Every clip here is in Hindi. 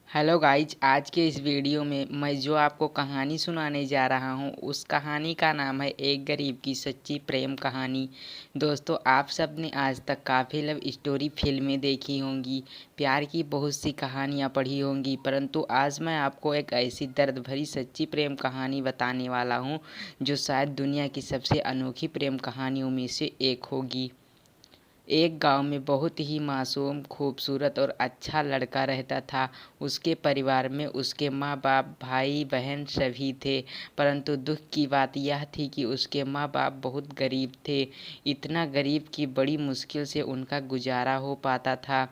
हेलो गाइज, आज के इस वीडियो में मैं जो आपको कहानी सुनाने जा रहा हूँ उस कहानी का नाम है एक गरीब की सच्ची प्रेम कहानी। दोस्तों, आप सब ने आज तक काफ़ी लव स्टोरी फिल्में देखी होंगी, प्यार की बहुत सी कहानियाँ पढ़ी होंगी, परंतु आज मैं आपको एक ऐसी दर्द भरी सच्ची प्रेम कहानी बताने वाला हूँ जो शायद दुनिया की सबसे अनोखी प्रेम कहानियों में से एक होगी। एक गांव में बहुत ही मासूम, खूबसूरत और अच्छा लड़का रहता था। उसके परिवार में उसके माँ बाप, भाई बहन सभी थे, परंतु दुख की बात यह थी कि उसके माँ बाप बहुत गरीब थे। इतना गरीब कि बड़ी मुश्किल से उनका गुजारा हो पाता था।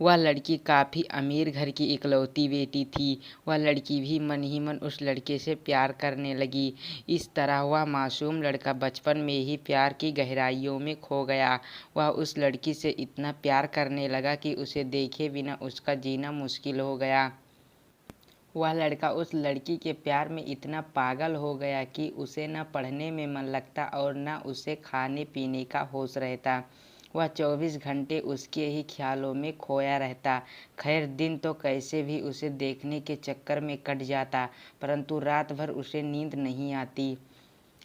वह लड़की काफ़ी अमीर घर की इकलौती बेटी थी। वह लड़की भी मन ही मन उस लड़के से प्यार करने लगी। इस तरह वह मासूम लड़का बचपन में ही प्यार की गहराइयों में खो गया। वह उस लड़की से इतना प्यार करने लगा कि उसे देखे बिना उसका जीना मुश्किल हो गया। वह लड़का उस लड़की के प्यार में इतना पागल हो गया कि उसे न पढ़ने में मन लगता और न उसे खाने पीने का होश रहता। वह 24 घंटे उसके ही ख्यालों में खोया रहता। खैर, दिन तो कैसे भी उसे देखने के चक्कर में कट जाता, परंतु रात भर उसे नींद नहीं आती।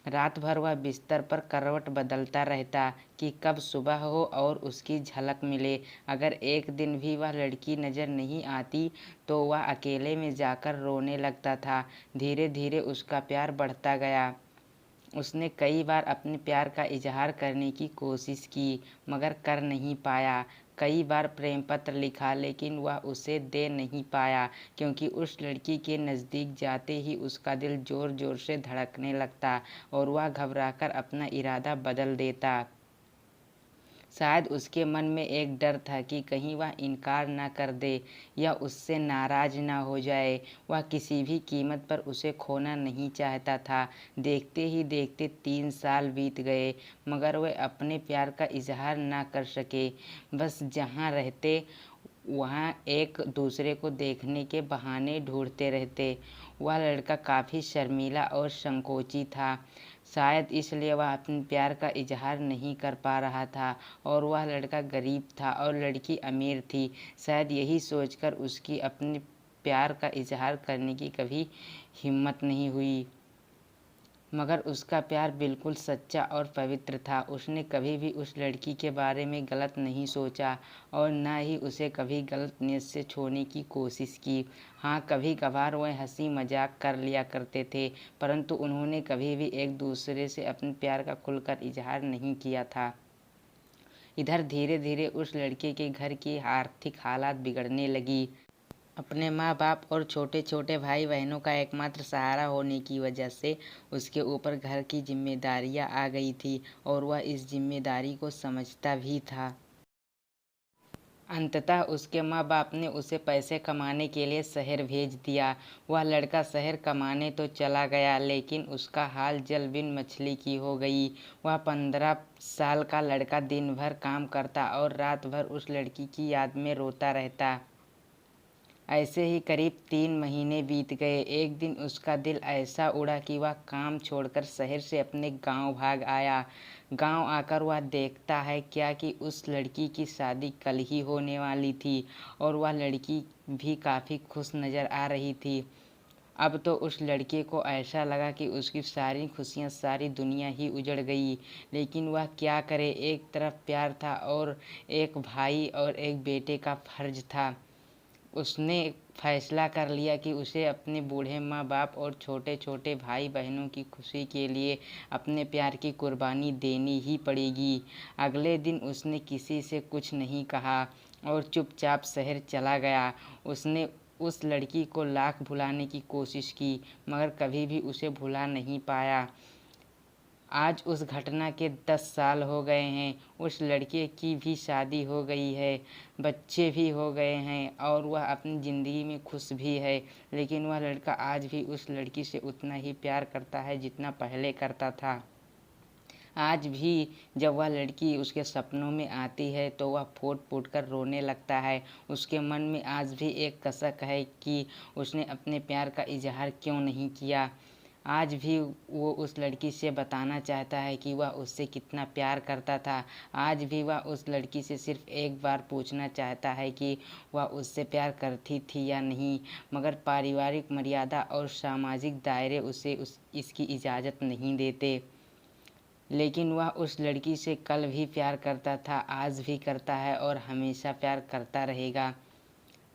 रात भर वह बिस्तर पर करवट बदलता रहता कि कब सुबह हो और उसकी झलक मिले। अगर एक दिन भी वह लड़की नज़र नहीं आती तो वह अकेले में जाकर रोने लगता था। धीरे धीरे उसका प्यार बढ़ता गया। उसने कई बार अपने प्यार का इजहार करने की कोशिश की, मगर कर नहीं पाया। कई बार प्रेम पत्र लिखा, लेकिन वह उसे दे नहीं पाया, क्योंकि उस लड़की के नज़दीक जाते ही उसका दिल ज़ोर ज़ोर से धड़कने लगता और वह घबराकर अपना इरादा बदल देता। शायद उसके मन में एक डर था कि कहीं वह इनकार न कर दे या उससे नाराज़ न हो जाए। वह किसी भी कीमत पर उसे खोना नहीं चाहता था। देखते ही देखते 3 साल बीत गए, मगर वे अपने प्यार का इजहार न कर सके। बस जहाँ रहते वहाँ एक दूसरे को देखने के बहाने ढूंढते रहते। वह लड़का काफ़ी शर्मीला और संकोची था। शायद इसलिए वह अपने प्यार का इजहार नहीं कर पा रहा था। और वह लड़का गरीब था और लड़की अमीर थी। शायद यही सोचकर उसकी अपने प्यार का इजहार करने की कभी हिम्मत नहीं हुई। मगर उसका प्यार बिल्कुल सच्चा और पवित्र था। उसने कभी भी उस लड़की के बारे में गलत नहीं सोचा और न ही उसे कभी गलत नीयत से छोड़ने की कोशिश की। हाँ, कभी कभार वह हंसी मजाक कर लिया करते थे, परंतु उन्होंने कभी भी एक दूसरे से अपने प्यार का खुलकर इजहार नहीं किया था। इधर धीरे धीरे उस लड़के के घर की आर्थिक हालात बिगड़ने लगी। अपने माँ बाप और छोटे छोटे भाई बहनों का एकमात्र सहारा होने की वजह से उसके ऊपर घर की जिम्मेदारियां आ गई थी और वह इस जिम्मेदारी को समझता भी था। अंततः उसके माँ बाप ने उसे पैसे कमाने के लिए शहर भेज दिया। वह लड़का शहर कमाने तो चला गया, लेकिन उसका हाल जल बिन मछली की हो गई। वह 15 साल का लड़का दिन भर काम करता और रात भर उस लड़की की याद में रोता रहता। ऐसे ही करीब 3 महीने बीत गए। एक दिन उसका दिल ऐसा उड़ा कि वह काम छोड़कर शहर से अपने गांव भाग आया। गांव आकर वह देखता है क्या कि उस लड़की की शादी कल ही होने वाली थी और वह लड़की भी काफ़ी खुश नज़र आ रही थी। अब तो उस लड़के को ऐसा लगा कि उसकी सारी खुशियाँ, सारी दुनिया ही उजड़ गई। लेकिन वह क्या करे, एक तरफ प्यार था और एक भाई और एक बेटे का फर्ज था। उसने फैसला कर लिया कि उसे अपने बूढ़े माँ बाप और छोटे छोटे भाई बहनों की खुशी के लिए अपने प्यार की कुर्बानी देनी ही पड़ेगी। अगले दिन उसने किसी से कुछ नहीं कहा और चुपचाप शहर चला गया। उसने उस लड़की को लाख भुलाने की कोशिश की, मगर कभी भी उसे भुला नहीं पाया। आज उस घटना के 10 साल हो गए हैं। उस लड़के की भी शादी हो गई है, बच्चे भी हो गए हैं और वह अपनी ज़िंदगी में खुश भी है। लेकिन वह लड़का आज भी उस लड़की से उतना ही प्यार करता है जितना पहले करता था। आज भी जब वह लड़की उसके सपनों में आती है तो वह फूट फूट कर रोने लगता है। उसके मन में आज भी एक कसक है कि उसने अपने प्यार का इजहार क्यों नहीं किया। आज भी वो उस लड़की से बताना चाहता है कि वह उससे कितना प्यार करता था। आज भी वह उस लड़की से सिर्फ एक बार पूछना चाहता है कि वह उससे प्यार करती थी या नहीं, मगर पारिवारिक मर्यादा और सामाजिक दायरे उसे इसकी इजाज़त नहीं देते। लेकिन वह उस लड़की से कल भी प्यार करता था, आज भी करता है और हमेशा प्यार करता रहेगा।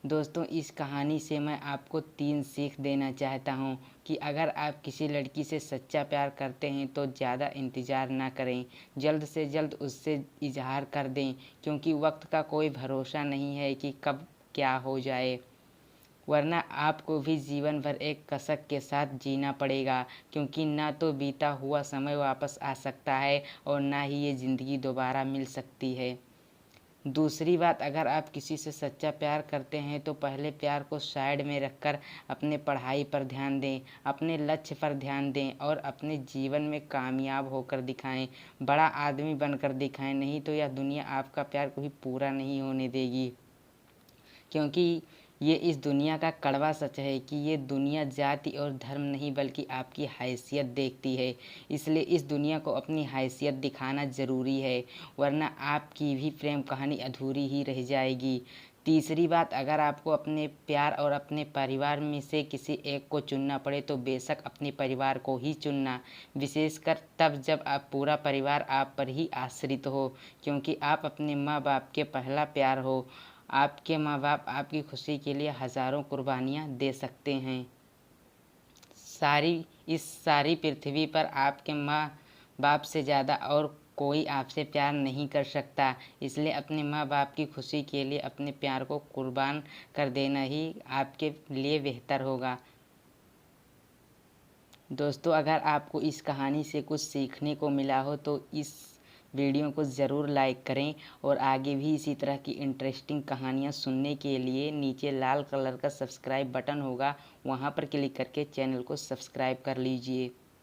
दोस्तों, इस कहानी से मैं आपको 3 सीख देना चाहता हूँ कि अगर आप किसी लड़की से सच्चा प्यार करते हैं तो ज़्यादा इंतज़ार ना करें, जल्द से जल्द उससे इज़हार कर दें, क्योंकि वक्त का कोई भरोसा नहीं है कि कब क्या हो जाए, वरना आपको भी जीवन भर एक कसक के साथ जीना पड़ेगा, क्योंकि ना तो बीता हुआ समय वापस आ सकता है और ना ही ये ज़िंदगी दोबारा मिल सकती है। दूसरी बात, अगर आप किसी से सच्चा प्यार करते हैं तो पहले प्यार को साइड में रखकर अपने पढ़ाई पर ध्यान दें, अपने लक्ष्य पर ध्यान दें और अपने जीवन में कामयाब होकर दिखाएं, बड़ा आदमी बनकर दिखाएं, नहीं तो यह दुनिया आपका प्यार कभी पूरा नहीं होने देगी। क्योंकि ये इस दुनिया का कड़वा सच है कि ये दुनिया जाति और धर्म नहीं बल्कि आपकी हैसियत देखती है। इसलिए इस दुनिया को अपनी हैसियत दिखाना ज़रूरी है, वरना आपकी भी प्रेम कहानी अधूरी ही रह जाएगी। तीसरी बात, अगर आपको अपने प्यार और अपने परिवार में से किसी एक को चुनना पड़े तो बेशक अपने परिवार को ही चुनना, विशेषकर तब जब आप पूरा परिवार आप पर ही आश्रित हो, क्योंकि आप अपने माँ बाप के पहला प्यार हो। आपके माँ बाप आपकी खुशी के लिए हज़ारों कुर्बानियाँ दे सकते हैं। इस सारी पृथ्वी पर आपके माँ बाप से ज़्यादा और कोई आपसे प्यार नहीं कर सकता। इसलिए अपने माँ बाप की खुशी के लिए अपने प्यार को कुर्बान कर देना ही आपके लिए बेहतर होगा। दोस्तों, अगर आपको इस कहानी से कुछ सीखने को मिला हो तो इस वीडियो को ज़रूर लाइक करें और आगे भी इसी तरह की इंटरेस्टिंग कहानियाँ सुनने के लिए नीचे लाल कलर का सब्सक्राइब बटन होगा, वहाँ पर क्लिक करके चैनल को सब्सक्राइब कर लीजिए।